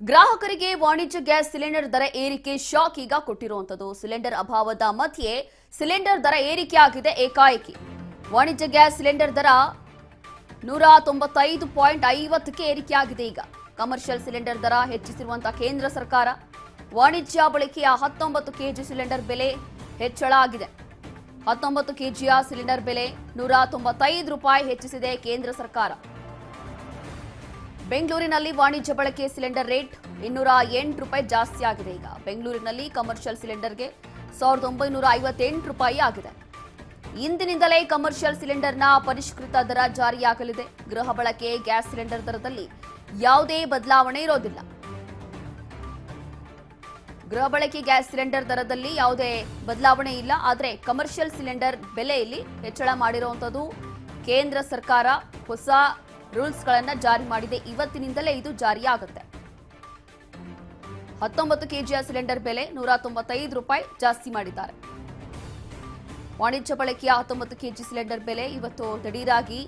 ಗ್ರಾಹಕರಿಗೆ ವಾಣಿಜ್ಯ gas cylinder ದರ ಏರಿಕೆ ಶಾಕ್ ಈಗ ಕೊಟ್ಟಿರುವಂತದ್ದು. ಸಿಲಿಂಡರ್ ಅಭಾವದ ಮಧ್ಯೆ ಸಿಲಿಂಡರ್ ದರ ಏರಿಕೆ ಆಗಿದೆ ಏಕಾಏಕಿ. ವಾಣಿಜ್ಯ ಗ್ಯಾಸ್ ಸಿಲಿಂಡರ್ ದರ 195.50ಕ್ಕೆ ಏರಿಕೆಯಾಗಿದೆ. ಈಗ ಕಮರ್ಷಿಯಲ್ ಸಿಲಿಂಡರ್ ದರ ಹೆಚ್ಚಿಸಿರುವಂತಹ ಕೇಂದ್ರ ಸರ್ಕಾರ ವಾಣಿಜ್ಯ ಬಳಕೆಯ 19 ಕೆಜಿ ಸಿಲಿಂಡರ್ ಬೆಲೆ ಹೆಚ್ಚಳ ಆಗಿದೆ. 19 ಕೆಜಿಯ ಸಿಲಿಂಡರ್ ಬೆಲೆ 195 ರೂಪಾಯಿ ಹೆಚ್ಚಿಸಿದೆ ಕೇಂದ್ರ ಸರ್ಕಾರ. ಬೆಂಗಳೂರಿನಲ್ಲಿ ವಾಣಿಜ್ಯ ಬಳಕೆ ಸಿಲಿಂಡರ್ ರೇಟ್ 208 ರೂಪಾಯಿ ಜಾಸ್ತಿ ಆಗಿದೆ. ಈಗ ಬೆಂಗಳೂರಿನಲ್ಲಿ ಕಮರ್ಷಿಯಲ್ ಸಿಲಿಂಡರ್ಗೆ 1958 ರೂಪಾಯಿ ಆಗಿದೆ. ಇಂದಿನಿಂದಲೇ ಕಮರ್ಷಿಯಲ್ ಸಿಲಿಂಡರ್ನ ಪರಿಷ್ಕೃತ ದರ ಜಾರಿಯಾಗಲಿದೆ. ಗೃಹ ಬಳಕೆ ಗ್ಯಾಸ್ ಸಿಲಿಂಡರ್ ದರದಲ್ಲಿ ಯಾವುದೇ ಬದಲಾವಣೆ ಇರೋದಿಲ್ಲ. ಗೃಹ ಬಳಕೆ ಗ್ಯಾಸ್ ಸಿಲಿಂಡರ್ ದರದಲ್ಲಿ ಯಾವುದೇ ಬದಲಾವಣೆ ಇಲ್ಲ. ಆದರೆ ಕಮರ್ಷಿಯಲ್ ಸಿಲಿಂಡರ್ ಬೆಲೆಯಲ್ಲಿ ಹೆಚ್ಚಳ ಮಾಡಿರುವಂತದ್ದು ಕೇಂದ್ರ ಸರ್ಕಾರ ಹೊಸ ರೂಲ್ಸ್ ಗಳನ್ನ ಜಾರಿ ಮಾಡಿದೆ. ಇವತ್ತಿನಿಂದಲೇ ಇದು ಜಾರಿಯಾಗುತ್ತೆ. 19 ಕೆಜಿಯ ಸಿಲಿಂಡರ್ ಬೆಲೆ 195 ರೂಪಾಯಿ ಜಾಸ್ತಿ ಮಾಡಿದ್ದಾರೆ. ವಾಣಿಜ್ಯ ಬಳಕೆಯ 19 ಕೆಜಿ ಸಿಲಿಂಡರ್ ಬೆಲೆ ಇವತ್ತು ದಿಢೀರಾಗಿ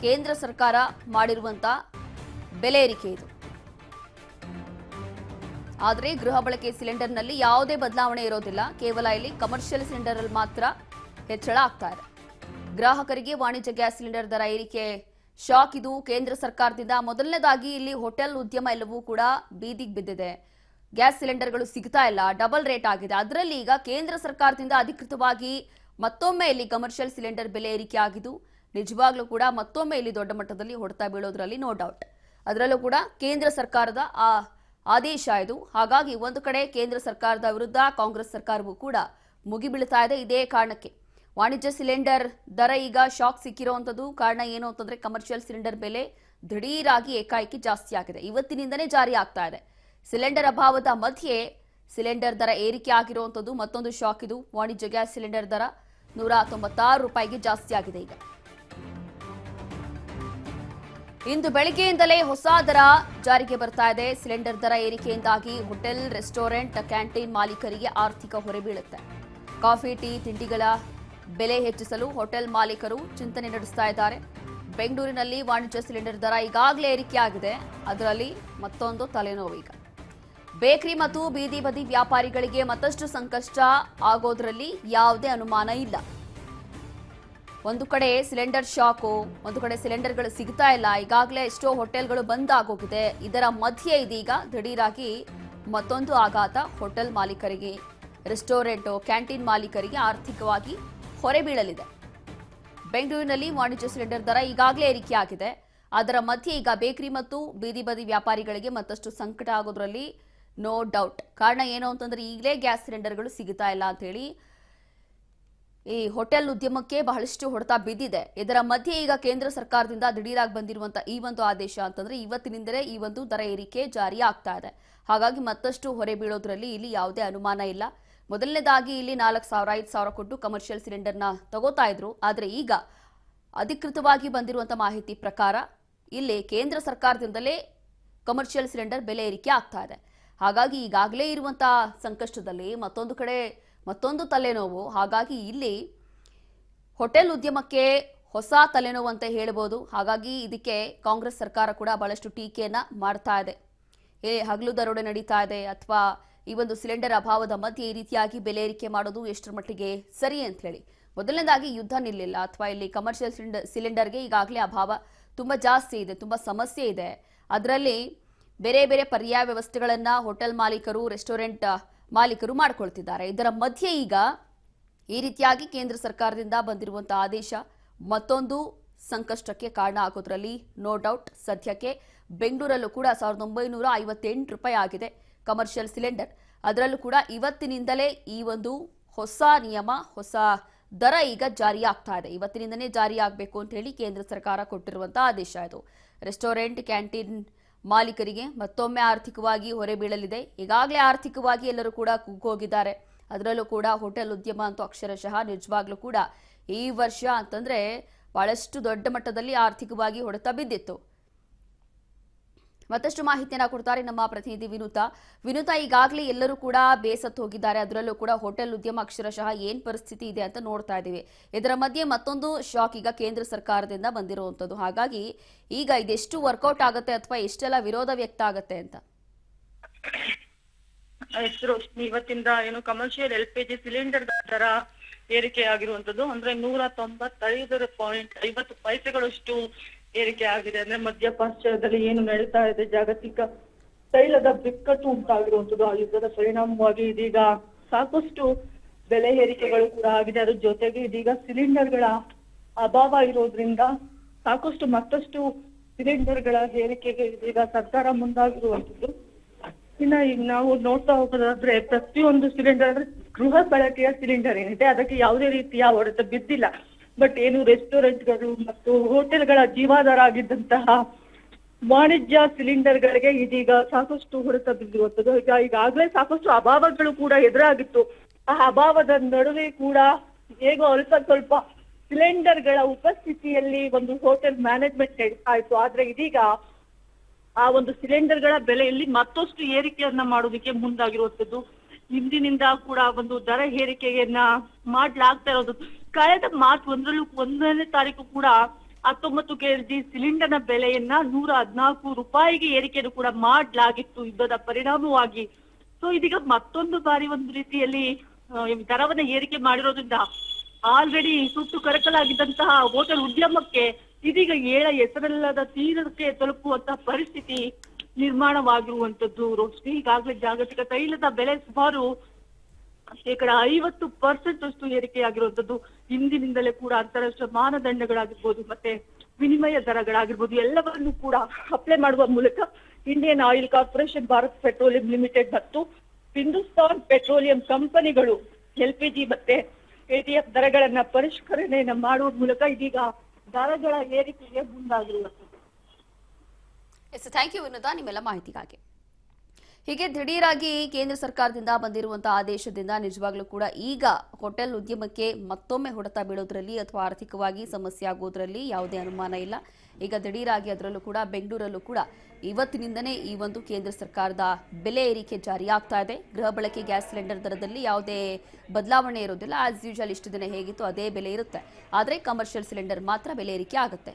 ಕೇಂದ್ರ ಸರ್ಕಾರ ಮಾಡಿರುವಂತಹ ಬೆಲೆ ಏರಿಕೆ ಇದು. ಆದರೆ ಗೃಹ ಬಳಕೆ ಸಿಲಿಂಡರ್ನಲ್ಲಿ ಯಾವುದೇ ಬದಲಾವಣೆ ಇರೋದಿಲ್ಲ. ಕೇವಲ ಇಲ್ಲಿ ಕಮರ್ಷಿಯಲ್ ಸಿಲಿಂಡರ್ ಅಲ್ಲಿ ಮಾತ್ರ ಹೆಚ್ಚಳ ಆಗ್ತಾ ಇದೆ. ಗ್ರಾಹಕರಿಗೆ ವಾಣಿಜ್ಯ ಗ್ಯಾಸ್ ಸಿಲಿಂಡರ್ ದರ ಏರಿಕೆ ಶಾಕ್ ಇದು ಕೇಂದ್ರ ಸರ್ಕಾರದಿಂದ. ಮೊದಲನೇದಾಗಿ ಇಲ್ಲಿ ಹೋಟೆಲ್ ಉದ್ಯಮ ಎಲ್ಲವೂ ಕೂಡ ಬೀದಿಗೆ ಬಿದ್ದಿದೆ. ಗ್ಯಾಸ್ ಸಿಲಿಂಡರ್ಗಳು ಸಿಗ್ತಾ ಇಲ್ಲ, ಡಬಲ್ ರೇಟ್ ಆಗಿದೆ. ಅದರಲ್ಲಿ ಈಗ ಕೇಂದ್ರ ಸರ್ಕಾರದಿಂದ ಅಧಿಕೃತವಾಗಿ ಮತ್ತೊಮ್ಮೆ ಇಲ್ಲಿ ಕಮರ್ಷಿಯಲ್ ಸಿಲಿಂಡರ್ ಬೆಲೆ ಏರಿಕೆ ಆಗಿದ್ದು ನಿಜವಾಗ್ಲೂ ಕೂಡ ಮತ್ತೊಮ್ಮೆ ಇಲ್ಲಿ ದೊಡ್ಡ ಮಟ್ಟದಲ್ಲಿ ಹೊಡೆತ ಬೀಳೋದ್ರಲ್ಲಿ ನೋ ಡೌಟ್. ಅದರಲ್ಲೂ ಕೂಡ ಕೇಂದ್ರ ಸರ್ಕಾರದ ಆದೇಶ ಇದು. ಹಾಗಾಗಿ ಒಂದು ಕಡೆ ಕೇಂದ್ರ ಸರ್ಕಾರದ ವಿರುದ್ಧ ಕಾಂಗ್ರೆಸ್ ಸರ್ಕಾರವೂ ಕೂಡ ಮುಗಿಬೀಳ್ತಾ ಇದೆ. ಇದೇ ಕಾರಣಕ್ಕೆ ವಾಣಿಜ್ಯ ಸಿಲಿಂಡರ್ ದರ ಈಗ ಶಾಕ್ ಸಿಕ್ಕಿರುವಂತದ್ದು. ಕಾರಣ ಏನು ಅಂತಂದ್ರೆ ಕಮರ್ಷಿಯಲ್ ಸಿಲಿಂಡರ್ ಬೆಲೆ ದಿಢೀರಾಗಿ ಏಕಾಏಕಿ ಜಾಸ್ತಿ ಆಗಿದೆ. ಇವತ್ತಿನಿಂದನೇ ಜಾರಿ ಆಗ್ತಾ ಇದೆ. ಸಿಲಿಂಡರ್ ಅಭಾವದ ಮಧ್ಯೆ ಸಿಲಿಂಡರ್ ದರ ಏರಿಕೆ ಆಗಿರುವಂತದ್ದು ಮತ್ತೊಂದು ಶಾಕ್ ಇದು. ವಾಣಿಜ್ಯ ಗ್ಯಾಸ್ ಸಿಲಿಂಡರ್ ದರ 196 ರೂಪಾಯಿಗೆ ಜಾಸ್ತಿ ಆಗಿದೆ. ಈಗ ಇಂದು ಬೆಳಗ್ಗೆಯಿಂದಲೇ ಹೊಸ ದರ ಜಾರಿಗೆ ಬರ್ತಾ ಇದೆ. ಸಿಲಿಂಡರ್ ದರ ಏರಿಕೆಯಿಂದಾಗಿ ಹೋಟೆಲ್, ರೆಸ್ಟೋರೆಂಟ್, ಕ್ಯಾಂಟೀನ್ ಮಾಲೀಕರಿಗೆ ಆರ್ಥಿಕ ಹೊರೆ ಬೀಳುತ್ತೆ. ಕಾಫಿ, ಟೀ, ತಿಂಡಿಗಳ ಬೆಲೆ ಹೆಚ್ಚಿಸಲು ಹೋಟೆಲ್ ಮಾಲೀಕರು ಚಿಂತನೆ ನಡೆಸ್ತಾ ಇದ್ದಾರೆ. ಬೆಂಗಳೂರಿನಲ್ಲಿ ವಾಣಿಜ್ಯ ಸಿಲಿಂಡರ್ ದರ ಈಗಾಗಲೇ ಏರಿಕೆಯಾಗಿದೆ. ಅದರಲ್ಲಿ ಮತ್ತೊಂದು ತಲೆನೋವು. ಈಗ ಬೇಕರಿ ಮತ್ತು ಬೀದಿ ಬದಿ ವ್ಯಾಪಾರಿಗಳಿಗೆ ಮತ್ತಷ್ಟು ಸಂಕಷ್ಟ ಆಗೋದ್ರಲ್ಲಿ ಯಾವುದೇ ಅನುಮಾನ ಇಲ್ಲ. ಒಂದು ಕಡೆ ಸಿಲಿಂಡರ್ ಶಾಕು, ಒಂದು ಕಡೆ ಸಿಲಿಂಡರ್ಗಳು ಸಿಗ್ತಾ ಇಲ್ಲ. ಈಗಾಗಲೇ ಎಷ್ಟೋ ಹೋಟೆಲ್ಗಳು ಬಂದ್ ಆಗೋಗಿದೆ. ಇದರ ಮಧ್ಯೆ ಇದೀಗ ದಿಢೀರಾಗಿ ಮತ್ತೊಂದು ಆಘಾತ ಹೋಟೆಲ್ ಮಾಲೀಕರಿಗೆ, ರೆಸ್ಟೋರೆಂಟ್, ಕ್ಯಾಂಟೀನ್ ಮಾಲೀಕರಿಗೆ ಆರ್ಥಿಕವಾಗಿ ಹೊರೆ ಬೀಳಲಿದೆ. ಬೆಂಗಳೂರಿನಲ್ಲಿ ವಾಣಿಜ್ಯ ಸಿಲಿಂಡರ್ ದರ ಈಗಾಗಲೇ ಏರಿಕೆಯಾಗಿದೆ. ಅದರ ಮಧ್ಯೆ ಈಗ ಬೇಕರಿ ಮತ್ತು ಬೀದಿ ಬದಿ ವ್ಯಾಪಾರಿಗಳಿಗೆ ಮತ್ತಷ್ಟು ಸಂಕಟ ಆಗೋದ್ರಲ್ಲಿ ನೋ ಡೌಟ್. ಕಾರಣ ಏನು ಅಂತಂದ್ರೆ ಈಗಲೇ ಗ್ಯಾಸ್ ಸಿಲಿಂಡರ್ಗಳು ಸಿಗುತ್ತಾ ಇಲ್ಲ ಅಂತ ಹೇಳಿ ಈ ಹೋಟೆಲ್ ಉದ್ಯಮಕ್ಕೆ ಬಹಳಷ್ಟು ಹೊಡೆತ ಬಿದ್ದಿದೆ. ಇದರ ಮಧ್ಯೆ ಈಗ ಕೇಂದ್ರ ಸರ್ಕಾರದಿಂದ ದಿಢೀರಾಗಿ ಬಂದಿರುವಂತಹ ಈ ಒಂದು ಆದೇಶ ಅಂತಂದ್ರೆ ಇವತ್ತಿನಿಂದಲೇ ಈ ಒಂದು ದರ ಏರಿಕೆ ಜಾರಿ ಆಗ್ತಾ ಇದೆ. ಹಾಗಾಗಿ ಮತ್ತಷ್ಟು ಹೊರೆ ಬೀಳೋದ್ರಲ್ಲಿ ಇಲ್ಲಿ ಯಾವುದೇ ಅನುಮಾನ ಇಲ್ಲ. ಮೊದಲನೇದಾಗಿ ಇಲ್ಲಿ 4,000 5,000 ಕೊಟ್ಟು ಕಮರ್ಷಿಯಲ್ ಸಿಲಿಂಡರ್ನ ತಗೋತಾ ಇದ್ರು. ಆದರೆ ಈಗ ಅಧಿಕೃತವಾಗಿ ಬಂದಿರುವಂತಹ ಮಾಹಿತಿ ಪ್ರಕಾರ ಇಲ್ಲಿ ಕೇಂದ್ರ ಸರ್ಕಾರದಿಂದಲೇ ಕಮರ್ಷಿಯಲ್ ಸಿಲಿಂಡರ್ ಬೆಲೆ ಏರಿಕೆ ಆಗ್ತಾ ಇದೆ. ಹಾಗಾಗಿ ಈಗಾಗಲೇ ಇರುವಂತಹ ಸಂಕಷ್ಟದಲ್ಲಿ ಮತ್ತೊಂದು ಕಡೆ ಮತ್ತೊಂದು ತಲೆನೋವು. ಹಾಗಾಗಿ ಇಲ್ಲಿ ಹೋಟೆಲ್ ಉದ್ಯಮಕ್ಕೆ ಹೊಸ ತಲೆನೋವು ಅಂತ ಹೇಳ್ಬೋದು. ಹಾಗಾಗಿ ಇದಕ್ಕೆ ಕಾಂಗ್ರೆಸ್ ಸರ್ಕಾರ ಕೂಡ ಬಹಳಷ್ಟು ಟೀಕೆಯನ್ನ ಮಾಡ್ತಾ ಇದೆ. ಹಗಲು ದರೋಡೆ ನಡೀತಾ ಇದೆ ಅಥವಾ ಈ ಒಂದು ಸಿಲಿಂಡರ್ ಅಭಾವದ ಮಧ್ಯೆ ಈ ರೀತಿಯಾಗಿ ಬೆಲೆ ಏರಿಕೆ ಮಾಡೋದು ಎಷ್ಟರ ಮಟ್ಟಿಗೆ ಸರಿ ಅಂತ ಹೇಳಿ. ಮೊದಲನೇದಾಗಿ ಯುದ್ಧ ನಿಲ್ಲಿಲ್ಲ ಅಥವಾ ಇಲ್ಲಿ ಕಮರ್ಷಿಯಲ್ ಸಿಲಿಂಡರ್ಗೆ ಈಗಾಗಲೇ ಅಭಾವ ತುಂಬಾ ಜಾಸ್ತಿ ಇದೆ, ತುಂಬಾ ಸಮಸ್ಯೆ ಇದೆ. ಅದರಲ್ಲಿ ಬೇರೆ ಬೇರೆ ಪರ್ಯಾಯ ವ್ಯವಸ್ಥೆಗಳನ್ನ ಹೋಟೆಲ್ ಮಾಲೀಕರು, ರೆಸ್ಟೋರೆಂಟ್ ಮಾಲೀಕರು ಮಾಡ್ಕೊಳ್ತಿದ್ದಾರೆ. ಇದರ ಮಧ್ಯೆ ಈಗ ಈ ರೀತಿಯಾಗಿ ಕೇಂದ್ರ ಸರ್ಕಾರದಿಂದ ಬಂದಿರುವಂತಹ ಆದೇಶ ಮತ್ತೊಂದು ಸಂಕಷ್ಟಕ್ಕೆ ಕಾರಣ ಆಗೋದ್ರಲ್ಲಿ ನೋ ಡೌಟ್. ಸದ್ಯಕ್ಕೆ ಬೆಂಗಳೂರಲ್ಲೂ ಕೂಡ 1958 ರೂಪಾಯಿ ಆಗಿದೆ ಕಮರ್ಷಿಯಲ್ ಸಿಲಿಂಡರ್. ಅದರಲ್ಲೂ ಕೂಡ ಇವತ್ತಿನಿಂದಲೇ ಈ ಒಂದು ಹೊಸ ನಿಯಮ, ಹೊಸ ದರ ಈಗ ಜಾರಿ ಆಗ್ತಾ ಇದೆ. ಇವತ್ತಿನಿಂದನೇ ಜಾರಿ ಆಗಬೇಕು ಅಂತ ಹೇಳಿ ಕೇಂದ್ರ ಸರ್ಕಾರ ಕೊಟ್ಟಿರುವಂತಹ ಆದೇಶ ಇದು. ರೆಸ್ಟೋರೆಂಟ್, ಕ್ಯಾಂಟೀನ್ ಮಾಲೀಕರಿಗೆ ಮತ್ತೊಮ್ಮೆ ಆರ್ಥಿಕವಾಗಿ ಹೊರೆ ಬೀಳಲಿದೆ. ಈಗಾಗಲೇ ಆರ್ಥಿಕವಾಗಿ ಎಲ್ಲರೂ ಕೂಡ ಕುಗ್ಗೋಗಿದ್ದಾರೆ. ಅದರಲ್ಲೂ ಕೂಡ ಹೋಟೆಲ್ ಉದ್ಯಮ ಅಂತೂ ಅಕ್ಷರಶಃ ನಿಜವಾಗ್ಲೂ ಕೂಡ ಈ ವರ್ಷ ಅಂತಂದ್ರೆ ಬಹಳಷ್ಟು ದೊಡ್ಡ ಮಟ್ಟದಲ್ಲಿ ಆರ್ಥಿಕವಾಗಿ ಹೊಡೆತ ಬಿದ್ದಿತ್ತು. ಮತ್ತಷ್ಟು ಮಾಹಿತಿಯನ್ನ ಕೊಡ್ತಾರೆ ನಮ್ಮ ಪ್ರತಿನಿಧಿ ವಿನುತಾ. ಈಗಾಗಲೇ ಎಲ್ಲರೂ ಕೂಡ ಬೇಸತ್ತು ಹೋಗಿದ್ದಾರೆ. ಅದರಲ್ಲೂ ಕೂಡ ಹೋಟೆಲ್ ಉದ್ಯಮ ಅಕ್ಷರಶಃ ಏನ್ ಪರಿಸ್ಥಿತಿ ಇದೆ ಅಂತ ನೋಡ್ತಾ ಇದ್ದೀವಿ. ಇದರ ಮಧ್ಯೆ ಮತ್ತೊಂದು ಶಾಕ್ ಈಗ ಕೇಂದ್ರ ಸರ್ಕಾರದಿಂದ ಬಂದಿರುವಂತದ್ದು. ಹಾಗಾಗಿ ಈಗ ಇದೆಷ್ಟು ವರ್ಕೌಟ್ ಆಗುತ್ತೆ ಅಥವಾ ಎಷ್ಟೆಲ್ಲ ವಿರೋಧ ವ್ಯಕ್ತ ಆಗುತ್ತೆ ಅಂತ? ಹೆಸರು ಇವತ್ತಿಂದ ಏನು ಕಮರ್ಷಿಯಲ್ LPG ಸಿಲಿಂಡರ್ ದರ ಏರಿಕೆ ಆಗಿರುವಂತದ್ದು ಅಂದ್ರೆ 195.50 ಏರಿಕೆ ಆಗಿದೆ. ಅಂದ್ರೆ ಮಧ್ಯಪ್ರಾಚ್ಯದಲ್ಲಿ ಏನು ನಡೀತಾ ಇದೆ, ಜಾಗತಿಕ ತೈಲದ ಬಿಕ್ಕಟ್ಟು ಉಂಟಾಗಿರುವಂತದ್ದು, ಆ ಯುದ್ಧದ ಪರಿಣಾಮವಾಗಿ ಇದೀಗ ಸಾಕಷ್ಟು ಬೆಲೆ ಏರಿಕೆಗಳು ಕೂಡ ಆಗಿದೆ. ಅದ್ರ ಜೊತೆಗೆ ಇದೀಗ ಸಿಲಿಂಡರ್ಗಳ ಅಭಾವ ಇರೋದ್ರಿಂದ ಸಾಕಷ್ಟು ಮತ್ತಷ್ಟು ಸಿಲಿಂಡರ್ಗಳ ಏರಿಕೆಗೆ ಇದೀಗ ಸರ್ಕಾರ ಮುಂದಾಗಿರುವಂತದ್ದು. ಇನ್ನ ಈಗ ನಾವು ನೋಡ್ತಾ ಹೋಗೋದಾದ್ರೆ ಪ್ರತಿಯೊಂದು ಸಿಲಿಂಡರ್ ಅಂದ್ರೆ ಗೃಹ ಬಳಕೆಯ ಸಿಲಿಂಡರ್ ಏನಿದೆ ಅದಕ್ಕೆ ಯಾವುದೇ ರೀತಿಯ ಹೊಡೆತ ಬಿದ್ದಿಲ್ಲ. ಬಟ್ ಏನು ರೆಸ್ಟೋರೆಂಟ್ಗಳು ಮತ್ತು ಹೋಟೆಲ್ಗಳ ಜೀವಾಧಾರ ಆಗಿದ್ದಂತಹ ವಾಣಿಜ್ಯ ಸಿಲಿಂಡರ್ಗಳಿಗೆ ಇದೀಗ ಸಾಕಷ್ಟು ಹೊಡೆತ ಬಿದ್ದಿರುವಂತದ್ದು. ಈಗಾಗಲೇ ಸಾಕಷ್ಟು ಅಭಾವಗಳು ಕೂಡ ಎದುರಾಗಿತ್ತು. ಆ ಅಭಾವದ ನಡುವೆ ಕೂಡ ಹೇಗೋ ಸ್ವಲ್ಪ ಸಿಲಿಂಡರ್ಗಳ ಉಪಸ್ಥಿತಿಯಲ್ಲಿ ಒಂದು ಹೋಟೆಲ್ ಮ್ಯಾನೇಜ್ಮೆಂಟ್ ಆಯ್ತು. ಆದ್ರೆ ಇದೀಗ ಆ ಒಂದು ಸಿಲಿಂಡರ್ಗಳ ಬೆಲೆಯಲ್ಲಿ ಮತ್ತಷ್ಟು ಏರಿಕೆಯನ್ನ ಮಾಡೋದಕ್ಕೆ ಮುಂದಾಗಿರುವಂತದ್ದು. ಇಂದಿನಿಂದ ಕೂಡ ಒಂದು ದರ ಏರಿಕೆಯನ್ನ ಮಾಡ್ಲಾಗ್ತಾ ಇರೋದು. ಕಳೆದ ಮಾರ್ಚ್ 1ನೇ ತಾರೀಕು ಕೂಡ 19 kg ಸಿಲಿಂಡರ್ನ ಬೆಲೆಯನ್ನ 114 ರೂಪಾಯಿಗೆ ಏರಿಕೆಯನ್ನು ಕೂಡ ಮಾಡ್ಲಾಗಿತ್ತು ಯುದ್ಧದ ಪರಿಣಾಮವಾಗಿ. ಸೊ ಇದೀಗ ಮತ್ತೊಂದು ಬಾರಿ ಒಂದು ರೀತಿಯಲ್ಲಿ ದರವನ್ನ ಏರಿಕೆ ಮಾಡಿರೋದ್ರಿಂದ ಆಲ್ರೆಡಿ ಸುಟ್ಟು ಕರಕಲಾಗಿದ್ದಂತಹ ಹೋಟೆಲ್ ಉದ್ಯಮಕ್ಕೆ ಇದೀಗ ಹೆಸರಿಲ್ಲದ ತೀರಕ್ಕೆ ತಲುಪುವಂತಹ ಪರಿಸ್ಥಿತಿ ನಿರ್ಮಾಣವಾಗಿರುವಂತದ್ದು. ರೋಶ್ನಿ, ಈಗಾಗಲೇ ಜಾಗತಿಕ ತೈಲದ ಬೆಲೆ ಸುಮಾರು 50% ಅಷ್ಟು ಏರಿಕೆಯಾಗಿರುವಂತದ್ದು. ಇಂದಿನಿಂದಲೇ ಕೂಡ ಅಂತಾರಾಷ್ಟ್ರೀಯ ಮಾನದಂಡಗಳಾಗಿರ್ಬೋದು ಮತ್ತೆ ವಿನಿಮಯ ದರಗಳಾಗಿರ್ಬೋದು ಎಲ್ಲವನ್ನು ಕೂಡ ಅಪ್ಲೈ ಮಾಡುವ ಮೂಲಕ Indian oil corporation, Bharat petroleum limited ಮತ್ತು ಹಿಂದೂಸ್ತಾನ್ ಪೆಟ್ರೋಲಿಯಂ ಕಂಪನಿಗಳು LPG ಮತ್ತೆ ATF ದರಗಳನ್ನ ಪರಿಷ್ಕರಣೆಯನ್ನ ಮಾಡುವ ಮೂಲಕ ಇದೀಗ ದರಗಳ ಏರಿಕೆಗೆ ಮುಂದಾಗಿರುವಂತದ್ದು. ಥ್ಯಾಂಕ್ ಯು ವಿನೋದ, ನಿಮ್ಮೆಲ್ಲ ಮಾಹಿತಿಗಾಗಿ. ಹೀಗೆ ದಿಢೀರಾಗಿ ಕೇಂದ್ರ ಸರ್ಕಾರದಿಂದ ಬಂದಿರುವಂತಹ ಆದೇಶದಿಂದ ನಿಜವಾಗ್ಲೂ ಕೂಡ ಈಗ ಹೋಟೆಲ್ ಉದ್ಯಮಕ್ಕೆ ಮತ್ತೊಮ್ಮೆ ಹೊಡೆತ ಬೀಳೋದ್ರಲ್ಲಿ ಅಥವಾ ಆರ್ಥಿಕವಾಗಿ ಸಮಸ್ಯೆ ಆಗೋದ್ರಲ್ಲಿ ಯಾವುದೇ ಅನುಮಾನ ಇಲ್ಲ. ಈಗ ದಿಢೀರಾಗಿ ಅದರಲ್ಲೂ ಕೂಡ ಬೆಂಗಳೂರಲ್ಲೂ ಕೂಡ ಇವತ್ತಿನಿಂದನೇ ಈ ಒಂದು ಕೇಂದ್ರ ಸರ್ಕಾರದ ಬೆಲೆ ಏರಿಕೆ ಜಾರಿಯಾಗ್ತಾ ಇದೆ. ಗೃಹ ಬಳಕೆ ಗ್ಯಾಸ್ ಸಿಲಿಂಡರ್ ದರದಲ್ಲಿ ಯಾವುದೇ ಬದಲಾವಣೆ ಇರೋದಿಲ್ಲ. ಆಸ್ ಯೂಶುವಲ್ ಇಷ್ಟು ದಿನ ಹೇಗಿತ್ತು ಅದೇ ಬೆಲೆ ಇರುತ್ತೆ. ಆದರೆ ಕಮರ್ಷಿಯಲ್ ಸಿಲಿಂಡರ್ ಮಾತ್ರ ಬೆಲೆ ಏರಿಕೆ ಆಗುತ್ತೆ.